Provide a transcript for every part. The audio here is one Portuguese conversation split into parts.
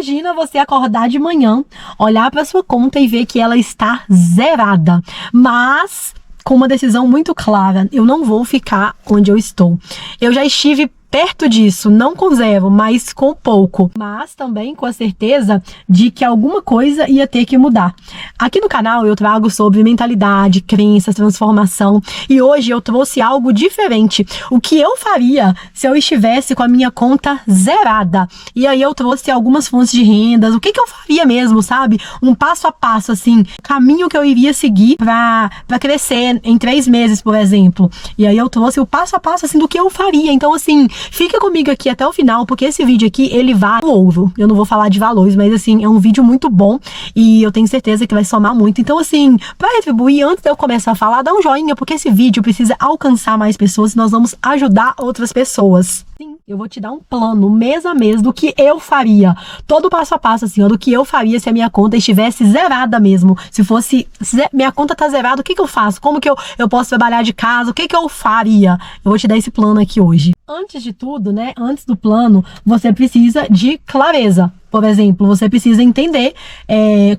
Imagina você acordar de manhã, olhar para sua conta e ver que ela está zerada. Mas com uma decisão muito clara, eu não vou ficar onde eu estou. Eu já estive perto disso, não com zero, mas com pouco. Mas também com a certeza de que alguma coisa ia ter que mudar. Aqui no canal eu trago sobre mentalidade, crenças, transformação. E hoje eu trouxe algo diferente. O que eu faria se eu estivesse com a minha conta zerada? E aí eu trouxe algumas fontes de rendas. O que eu faria mesmo, sabe? Um passo a passo, assim. Caminho que eu iria seguir pra crescer em 3 meses, por exemplo. E aí eu trouxe o passo a passo, assim, do que eu faria. Então, assim, fica comigo aqui até o final, porque esse vídeo aqui, ele vale ouro. Eu não vou falar de valores, mas assim, é um vídeo muito bom e eu tenho certeza que vai somar muito. Então assim, para retribuir, antes de eu começar a falar, dá um joinha, porque esse vídeo precisa alcançar mais pessoas e nós vamos ajudar outras pessoas. Sim, eu vou te dar um plano mês a mês do que eu faria. Todo passo a passo, assim, ó, do que eu faria se a minha conta estivesse zerada mesmo. Se fosse, minha conta tá zerada, o que eu faço? Como que eu posso trabalhar de casa? O que eu faria? Eu vou te dar esse plano aqui hoje. Antes de tudo, né, antes do plano, você precisa de clareza. Por exemplo, você precisa entender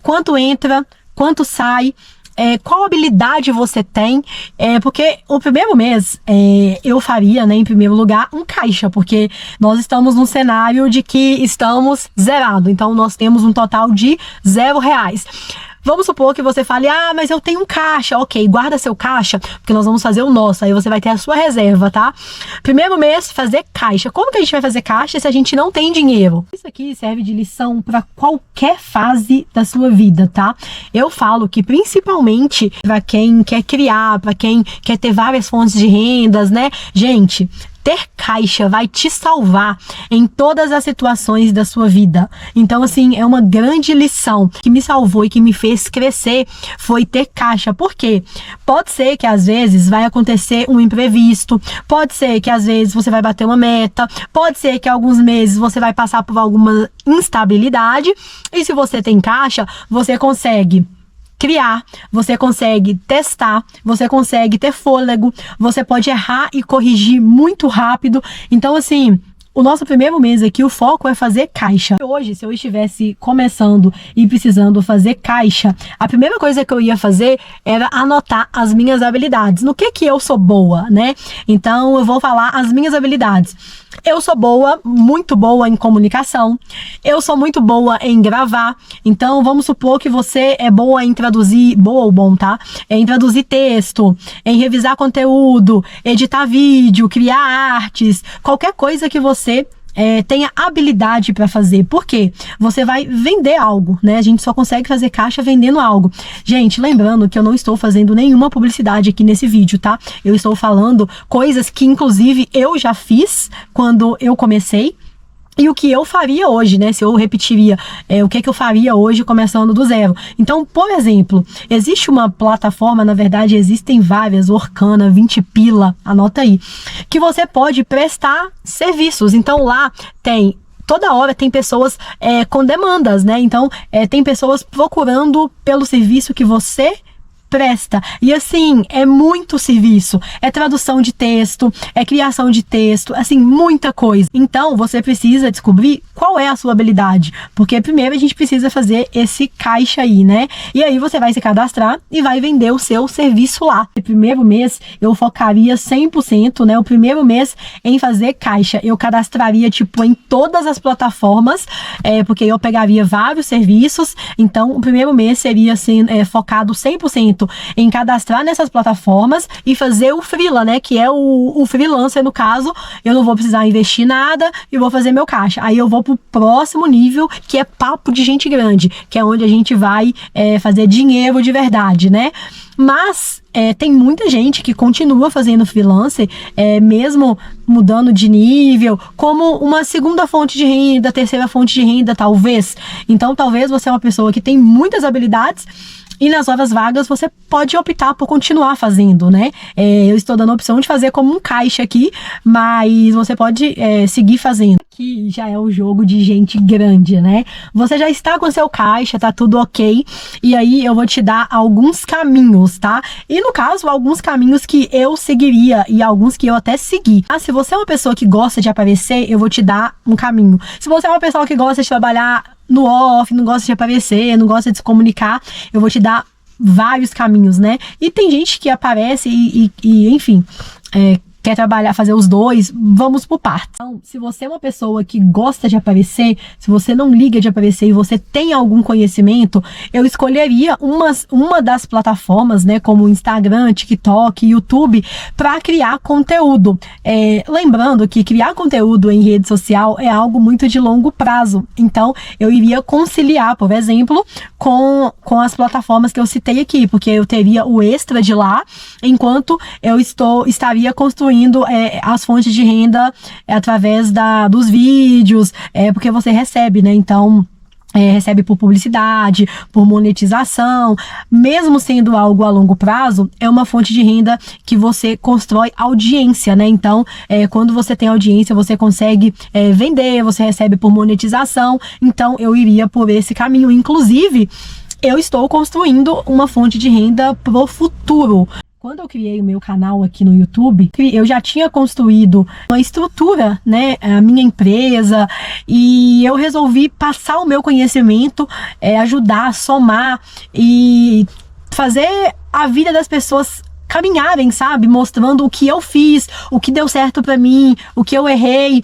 quanto entra, quanto sai, qual habilidade você tem, porque o primeiro mês eu faria, né, em primeiro lugar, um caixa, porque nós estamos num cenário de que estamos zerado, então nós temos um total de R$0. Vamos supor que você fale, mas eu tenho um caixa. Ok, guarda seu caixa, porque nós vamos fazer o nosso. Aí você vai ter a sua reserva, tá? Primeiro mês, fazer caixa. Como que a gente vai fazer caixa se a gente não tem dinheiro? Isso aqui serve de lição para qualquer fase da sua vida, tá? Eu falo que principalmente para quem quer criar, para quem quer ter várias fontes de rendas, né? Gente, ter caixa vai te salvar em todas as situações da sua vida. Então, assim, é uma grande lição que me salvou e que me fez crescer, foi ter caixa. Por quê? Pode ser que às vezes vai acontecer um imprevisto, pode ser que às vezes você vai bater uma meta, pode ser que alguns meses você vai passar por alguma instabilidade, e se você tem caixa, você consegue criar, você consegue testar, você consegue ter fôlego, você pode errar e corrigir muito rápido. Então, assim, o nosso primeiro mês aqui, o foco é fazer caixa. Hoje, se eu estivesse começando e precisando fazer caixa, a primeira coisa que eu ia fazer era anotar as minhas habilidades. No que eu sou boa, né? Então, eu vou falar as minhas habilidades. Eu sou boa, muito boa em comunicação. Eu sou muito boa em gravar. Então, vamos supor que você é boa em traduzir, boa ou bom, tá? Em traduzir texto, em revisar conteúdo, editar vídeo, criar artes, qualquer coisa que você tenha habilidade para fazer. Por quê? Você vai vender algo, né? A gente só consegue fazer caixa vendendo algo. Gente, lembrando que eu não estou fazendo nenhuma publicidade aqui nesse vídeo, tá? Eu estou falando coisas que, inclusive, eu já fiz quando eu comecei. E o que eu faria hoje, né? Se eu repetiria o que eu faria hoje começando do zero. Então, por exemplo, existe uma plataforma, na verdade existem várias, Orkana, 20 pila, anota aí, que você pode prestar serviços. Então lá tem, toda hora tem pessoas com demandas, né? Então tem pessoas procurando pelo serviço que você presta. E assim, é muito serviço. É tradução de texto, é criação de texto, assim, muita coisa. Então, você precisa descobrir qual é a sua habilidade. Porque primeiro a gente precisa fazer esse caixa aí, né? E aí você vai se cadastrar e vai vender o seu serviço lá. No primeiro mês, eu focaria 100%, né? O primeiro mês em fazer caixa. Eu cadastraria, tipo, em todas as plataformas, porque eu pegaria vários serviços. Então, o primeiro mês seria, assim, focado 100% em cadastrar nessas plataformas e fazer o freela, né? Que é o freelancer, no caso. Eu não vou precisar investir nada e vou fazer meu caixa. Aí eu vou pro próximo nível, que é papo de gente grande, que é onde a gente vai fazer dinheiro de verdade, né? Mas tem muita gente que continua fazendo freelancer, mesmo mudando de nível, como uma segunda fonte de renda, terceira fonte de renda, talvez. Então, talvez você é uma pessoa que tem muitas habilidades e nas horas vagas você pode optar por continuar fazendo, né? Eu estou dando a opção de fazer como um caixa aqui, mas você pode seguir fazendo. Aqui já é o jogo de gente grande, né? Você já está com seu caixa, tá tudo ok. E aí eu vou te dar alguns caminhos, tá? E no caso, alguns caminhos que eu seguiria e alguns que eu até segui. Se você é uma pessoa que gosta de aparecer, eu vou te dar um caminho. Se você é uma pessoa que gosta de trabalhar no off, não gosta de aparecer, não gosta de se comunicar, eu vou te dar vários caminhos, né? E tem gente que aparece enfim, quer trabalhar, fazer os dois, vamos por partes. Então, se você é uma pessoa que gosta de aparecer, se você não liga de aparecer e você tem algum conhecimento, eu escolheria uma das plataformas, né, como Instagram, TikTok, YouTube, para criar conteúdo. Lembrando que criar conteúdo em rede social é algo muito de longo prazo. Então, eu iria conciliar, por exemplo, com as plataformas que eu citei aqui, porque eu teria o extra de lá, enquanto eu estaria construindo as fontes de renda através dos vídeos, porque você recebe, né? Então, recebe por publicidade, por monetização, mesmo sendo algo a longo prazo, é uma fonte de renda que você constrói audiência, né? Então, quando você tem audiência, você consegue vender, você recebe por monetização, então eu iria por esse caminho. Inclusive, eu estou construindo uma fonte de renda pro futuro. Quando eu criei o meu canal aqui no YouTube, eu já tinha construído uma estrutura, né, a minha empresa, e eu resolvi passar o meu conhecimento, ajudar, somar e fazer a vida das pessoas caminharem, sabe? Mostrando o que eu fiz, o que deu certo pra mim, o que eu errei,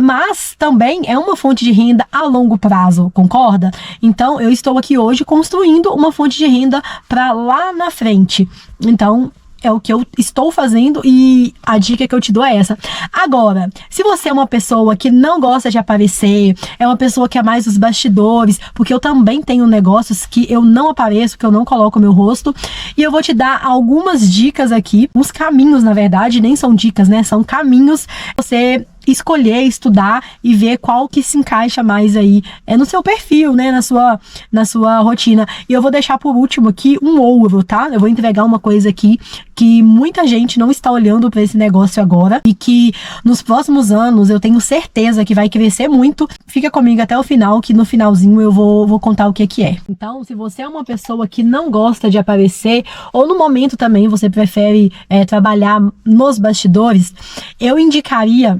mas também é uma fonte de renda a longo prazo, concorda? Então, eu estou aqui hoje construindo uma fonte de renda para lá na frente. Então, é o que eu estou fazendo e a dica que eu te dou é essa. Agora, se você é uma pessoa que não gosta de aparecer, é uma pessoa que é mais dos bastidores, porque eu também tenho negócios que eu não apareço, que eu não coloco o meu rosto, e eu vou te dar algumas dicas aqui, uns caminhos, na verdade, nem são dicas, né? São caminhos você escolher, estudar e ver qual que se encaixa mais aí no seu perfil, né, na sua rotina. E eu vou deixar por último aqui um ouro, tá? Eu vou entregar uma coisa aqui que muita gente não está olhando para esse negócio agora e que nos próximos anos eu tenho certeza que vai crescer muito. Fica comigo até o final, que no finalzinho eu vou contar o que é. Então, se você é uma pessoa que não gosta de aparecer, ou no momento também você prefere trabalhar nos bastidores, eu indicaria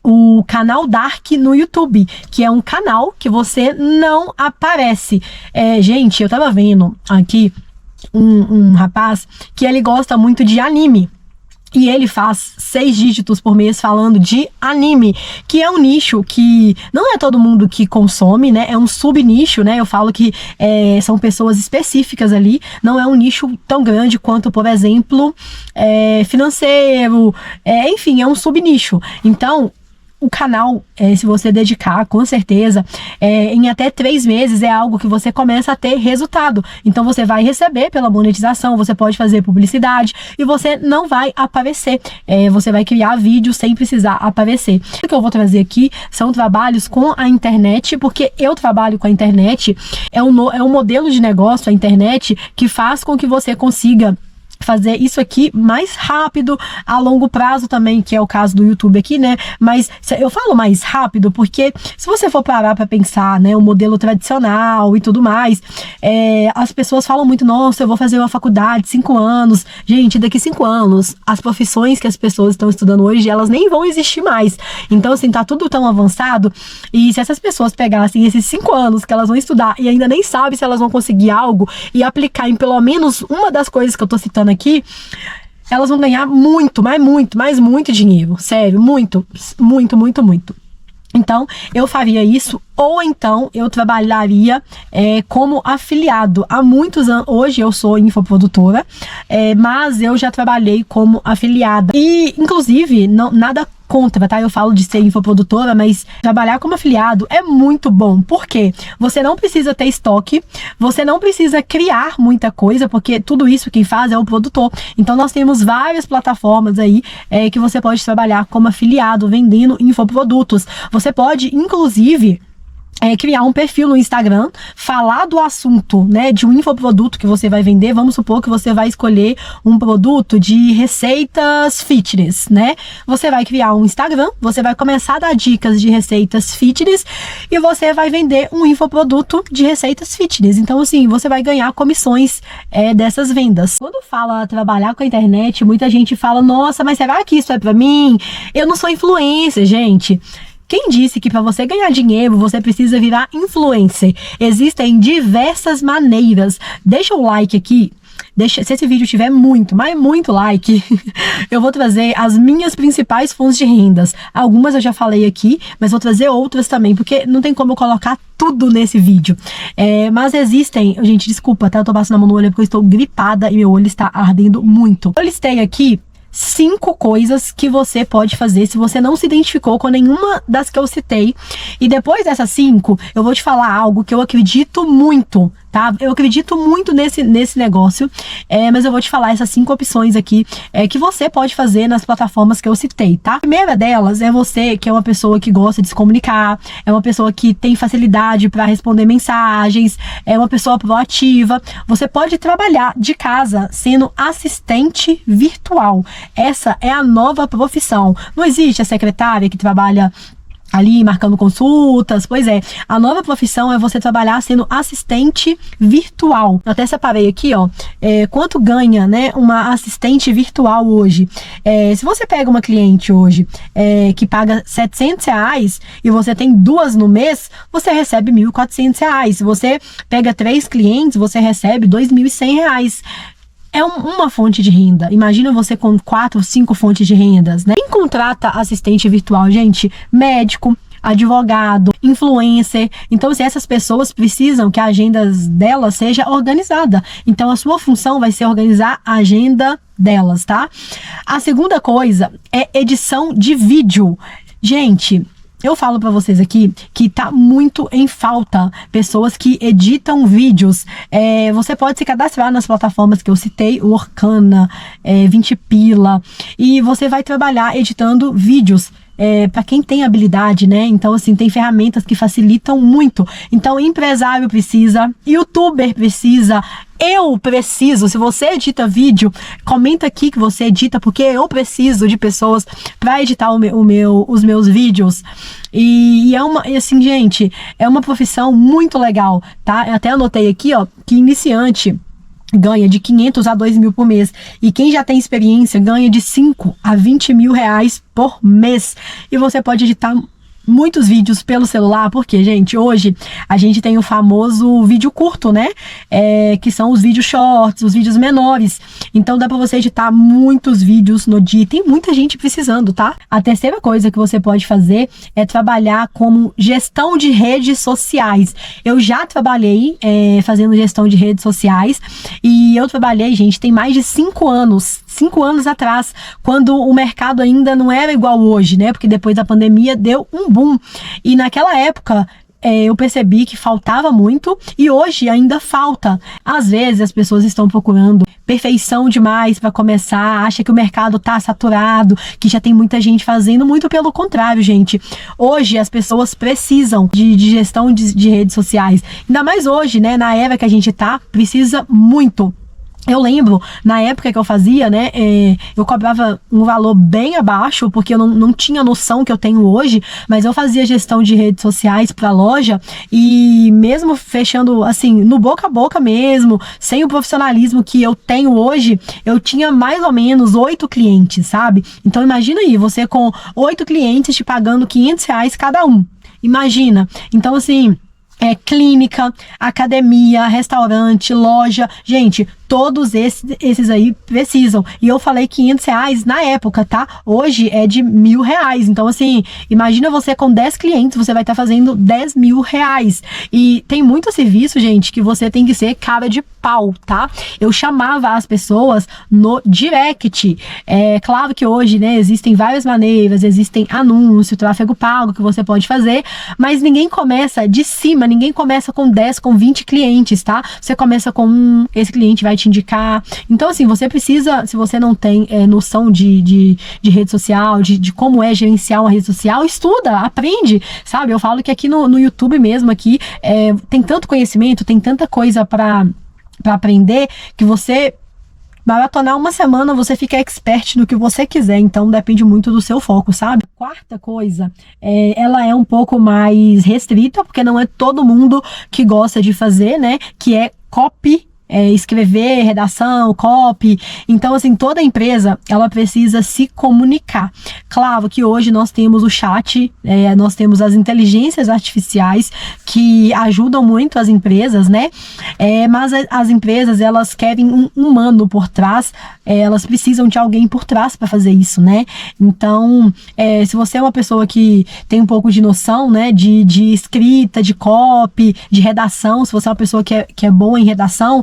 o canal Dark no YouTube, que é um canal que você não aparece. Gente, eu tava vendo aqui um rapaz que ele gosta muito de anime. E ele faz 6 dígitos por mês falando de anime, que é um nicho que não é todo mundo que consome, né? É um subnicho, né? Eu falo que são pessoas específicas ali, não é um nicho tão grande quanto, por exemplo, financeiro, enfim, é um subnicho. Então, o canal, se você dedicar, com certeza, em até 3 meses é algo que você começa a ter resultado. Então você vai receber pela monetização, você pode fazer publicidade e você não vai aparecer. Você vai criar vídeo sem precisar aparecer. O que eu vou trazer aqui são trabalhos com a internet, porque eu trabalho com a internet, é um modelo de negócio, a internet, que faz com que você consiga fazer isso aqui mais rápido, a longo prazo também, que é o caso do YouTube aqui, né? Mas eu falo mais rápido porque se você for parar para pensar, né, o modelo tradicional e tudo mais, as pessoas falam muito, nossa, eu vou fazer uma faculdade 5 anos. Gente, daqui 5 anos, as profissões que as pessoas estão estudando hoje, elas nem vão existir mais. Então, assim, tá tudo tão avançado, e se essas pessoas pegassem esses 5 anos que elas vão estudar e ainda nem sabem se elas vão conseguir algo e aplicar em pelo menos uma das coisas que eu tô citando aqui, elas vão ganhar muito, mas muito dinheiro, sério, muito. Então, eu faria isso, ou então eu trabalharia como afiliado. Há muitos anos, hoje eu sou infoprodutora, mas eu já trabalhei como afiliada. E, inclusive, nada contra, tá? Eu falo de ser infoprodutora, mas trabalhar como afiliado é muito bom. Por quê? Você não precisa ter estoque, você não precisa criar muita coisa, porque tudo isso quem faz é o produtor. Então, nós temos várias plataformas aí que você pode trabalhar como afiliado, vendendo infoprodutos. Você pode, inclusive, criar um perfil no Instagram, falar do assunto, né, de um infoproduto que você vai vender. Vamos supor que você vai escolher um produto de receitas fitness, né? Você vai criar um Instagram, você vai começar a dar dicas de receitas fitness e você vai vender um infoproduto de receitas fitness. Então, assim, você vai ganhar comissões dessas vendas. Quando fala trabalhar com a internet, muita gente fala, nossa, mas será que isso é pra mim? Eu não sou influencer, gente. Quem disse que para você ganhar dinheiro, você precisa virar influencer? Existem diversas maneiras. Deixa o like aqui. Se esse vídeo tiver muito, mas muito like, eu vou trazer as minhas principais fontes de rendas. Algumas eu já falei aqui, mas vou trazer outras também, porque não tem como eu colocar tudo nesse vídeo. Mas existem... Gente, desculpa, tá? Eu tô passando a mão no olho porque eu estou gripada e meu olho está ardendo muito. Eu listei aqui 5 coisas que você pode fazer se você não se identificou com nenhuma das que eu citei. E depois dessas 5, eu vou te falar algo que eu acredito muito, tá? Eu acredito muito nesse negócio, mas eu vou te falar essas 5 opções aqui que você pode fazer nas plataformas que eu citei, tá? A primeira delas é você que é uma pessoa que gosta de se comunicar, é uma pessoa que tem facilidade para responder mensagens, é uma pessoa proativa. Você pode trabalhar de casa sendo assistente virtual. Essa é a nova profissão. Não existe a secretária que trabalha ali marcando consultas. Pois é, a nova profissão é você trabalhar sendo assistente virtual. Eu até separei aqui, ó, quanto ganha, né, uma assistente virtual hoje. Se você pega uma cliente hoje que paga R$700 e você tem 2 no mês, você recebe R$1.400. Se você pega 3 clientes, você recebe R$2.100. É uma fonte de renda. Imagina você com 4, 5 fontes de rendas, né? Quem contrata assistente virtual, gente? Médico, advogado, influencer. Então, se essas pessoas precisam que a agenda delas seja organizada. Então, a sua função vai ser organizar a agenda delas, tá? A segunda coisa é edição de vídeo. Gente, eu falo pra vocês aqui que tá muito em falta pessoas que editam vídeos. Você pode se cadastrar nas plataformas que eu citei, o Orkana, 20 Pila, e você vai trabalhar editando vídeos. Para quem tem habilidade, né? Então, assim, tem ferramentas que facilitam muito. Então, empresário precisa, youtuber precisa, eu preciso. Se você edita vídeo, comenta aqui que você edita, porque eu preciso de pessoas para editar os meus vídeos. E assim, gente, é uma profissão muito legal, tá? Eu até anotei aqui, ó, que iniciante ganha de 500 a 2.000 por mês. E quem já tem experiência ganha de 5 a 20 mil reais por mês. E você pode editar muitos vídeos pelo celular, porque, gente, hoje a gente tem o famoso vídeo curto, né? Que são os vídeos shorts, os vídeos menores. Então dá pra você editar muitos vídeos no dia. Tem muita gente precisando, tá? A terceira coisa que você pode fazer é trabalhar como gestão de redes sociais. Eu já trabalhei fazendo gestão de redes sociais e eu trabalhei, gente, tem mais de 5 anos. 5 anos atrás, quando o mercado ainda não era igual hoje, né? Porque depois da pandemia deu um boom. E naquela época eu percebi que faltava muito e hoje ainda falta. Às vezes as pessoas estão procurando perfeição demais para começar, acha que o mercado tá saturado, que já tem muita gente fazendo. Muito pelo contrário, gente. Hoje as pessoas precisam de gestão de redes sociais. Ainda mais hoje, né? Na era que a gente tá, precisa muito. Eu lembro, na época que eu fazia, né, eu cobrava um valor bem abaixo, porque eu não tinha noção que eu tenho hoje, mas eu fazia gestão de redes sociais para a loja e mesmo fechando, assim, no boca a boca mesmo, sem o profissionalismo que eu tenho hoje, eu tinha mais ou menos 8 clientes, sabe? Então imagina aí, você com 8 clientes te pagando R$500 cada um. Imagina. Então, assim, clínica, academia, restaurante, loja, gente, todos esses aí precisam. E eu falei R$500 na época, tá? Hoje é de R$1.000. Então, assim, imagina você com 10 clientes, você vai estar fazendo R$10.000. E tem muito serviço, gente, que você tem que ser cara de pau, tá? Eu chamava as pessoas no direct. Claro que hoje, né, existem várias maneiras, existem anúncio, tráfego pago que você pode fazer, mas ninguém começa de cima, ninguém começa com 10, com 20 clientes, tá? Você começa com esse cliente vai te indicar. Então, assim, você precisa, se você não tem noção de rede social, de como é gerenciar uma rede social, estuda, aprende, sabe? Eu falo que aqui no YouTube mesmo, aqui, tem tanto conhecimento, tem tanta coisa para aprender, que você maratonar uma semana, você fica expert no que você quiser. Então, depende muito do seu foco, sabe? Quarta coisa, ela é um pouco mais restrita, porque não é todo mundo que gosta de fazer, né? Que é copy escrever, redação, copy. Então, assim, toda empresa, ela precisa se comunicar. Claro que hoje nós temos o chat, nós temos as inteligências artificiais que ajudam muito as empresas, né? Mas as empresas, elas querem um humano por trás, elas precisam de alguém por trás para fazer isso, né? Então, se você é uma pessoa que tem um pouco de noção, né, de escrita, de copy, de redação, se você é uma pessoa que é boa em redação,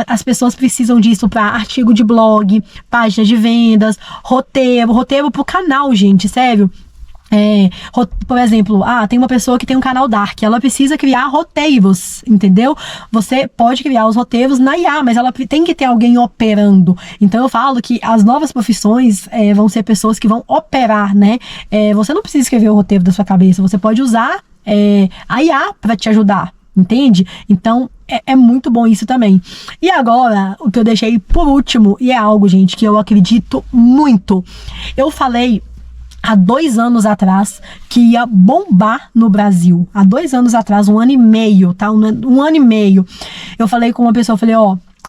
as pessoas precisam disso para artigo de blog, página de vendas, roteiro pro canal, gente, sério. Por exemplo, tem uma pessoa que tem um canal Dark, ela precisa criar roteiros, entendeu? Você pode criar os roteiros na IA, mas ela tem que ter alguém operando. Então eu falo que as novas profissões vão ser pessoas que vão operar, né? Você não precisa escrever o roteiro da sua cabeça, você pode usar a IA para te ajudar, entende? Então é muito bom isso também. E agora, o que eu deixei por último, e é algo, gente, que eu acredito muito. Eu falei há 2 anos atrás que ia bombar no Brasil. Há 2 anos atrás, 1 ano e meio, tá? Um ano e meio. Eu falei com uma pessoa, eu falei,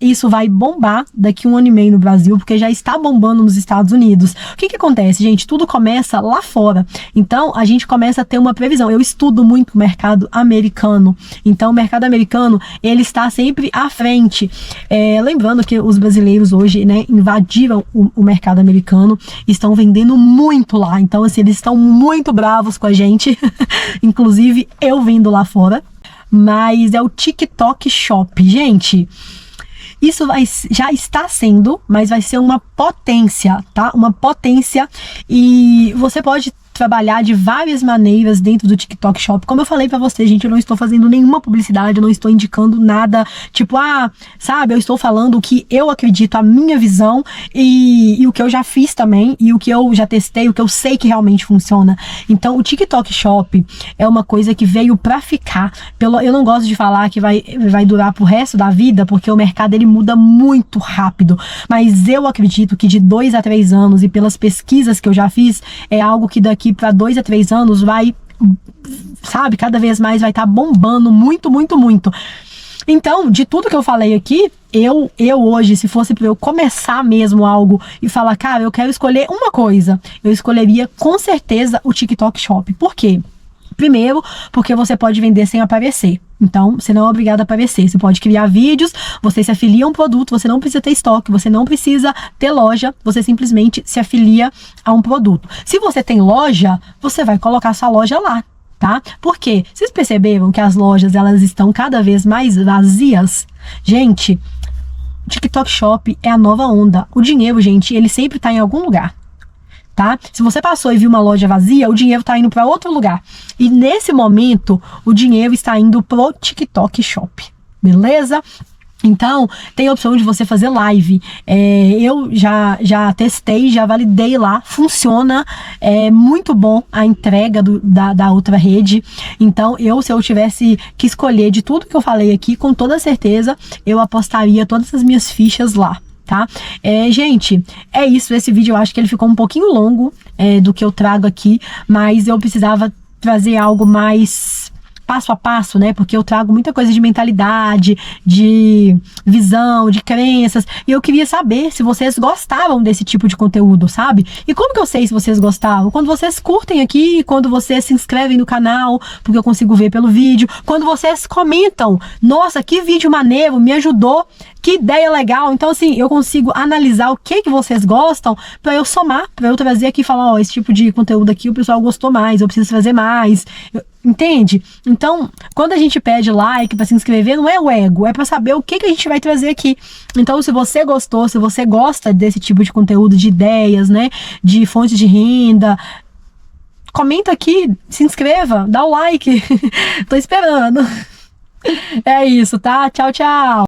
isso vai bombar daqui 1 ano e meio no Brasil, porque já está bombando nos Estados Unidos. O que acontece, gente? Tudo começa lá fora. Então, a gente começa a ter uma previsão. Eu estudo muito o mercado americano. Então, o mercado americano, ele está sempre à frente. Lembrando que os brasileiros hoje, né, invadiram o mercado americano, estão vendendo muito lá. Então, assim, eles estão muito bravos com a gente. Inclusive, eu vendo lá fora. Mas é o TikTok Shop. Gente, isso já está sendo, mas vai ser uma potência, tá? Uma potência, e você pode trabalhar de várias maneiras dentro do TikTok Shop. Como eu falei pra você, gente, eu não estou fazendo nenhuma publicidade, eu não estou indicando nada, tipo, sabe, eu estou falando o que eu acredito, a minha visão e o que eu já fiz também, e o que eu já testei, o que eu sei que realmente funciona. Então, o TikTok Shop é uma coisa que veio pra ficar. Eu não gosto de falar que vai durar pro resto da vida, porque o mercado, ele muda muito rápido, mas eu acredito que de 2 a 3 anos, e pelas pesquisas que eu já fiz, é algo que daqui para 2 a 3 anos vai, sabe, cada vez mais vai estar bombando muito, muito, muito. Então, de tudo que eu falei aqui, eu hoje, se fosse para eu começar mesmo algo e falar, cara, eu quero escolher uma coisa, eu escolheria com certeza o TikTok Shop. Por quê? Primeiro, porque você pode vender sem aparecer. Então, você não é obrigado a aparecer. Você pode criar vídeos, você se afilia a um produto, você não precisa ter estoque, você não precisa ter loja, você simplesmente se afilia a um produto. Se você tem loja, você vai colocar sua loja lá, tá? Por quê? Vocês perceberam que as lojas, elas estão cada vez mais vazias? Gente, o TikTok Shop é a nova onda. O dinheiro, gente, ele sempre tá em algum lugar. Tá? Se você passou e viu uma loja vazia, o dinheiro está indo para outro lugar. E nesse momento, o dinheiro está indo pro TikTok Shop. Beleza? Então, tem a opção de você fazer live. Eu já testei, já validei lá. Funciona. É muito bom a entrega da outra rede. Então, se eu tivesse que escolher de tudo que eu falei aqui, com toda certeza, eu apostaria todas as minhas fichas lá. Tá? Gente, é isso. Esse vídeo eu acho que ele ficou um pouquinho longo do que eu trago aqui, mas eu precisava trazer algo mais passo a passo, né? Porque eu trago muita coisa de mentalidade, de visão, de crenças, e eu queria saber se vocês gostavam desse tipo de conteúdo, sabe? E como que eu sei se vocês gostavam? Quando vocês curtem aqui, quando vocês se inscrevem no canal, porque eu consigo ver pelo vídeo, quando vocês comentam, nossa, que vídeo maneiro, me ajudou, que ideia legal. Então, assim, eu consigo analisar o que vocês gostam para eu somar, para eu trazer aqui e falar, esse tipo de conteúdo aqui o pessoal gostou mais, eu preciso trazer mais. Entende? Então, quando a gente pede like para se inscrever, não é o ego, é para saber o que a gente vai trazer aqui. Então, se você gostou, se você gosta desse tipo de conteúdo, de ideias, né, de fontes de renda, comenta aqui, se inscreva, dá o like. Tô esperando. É isso, tá? Tchau, tchau.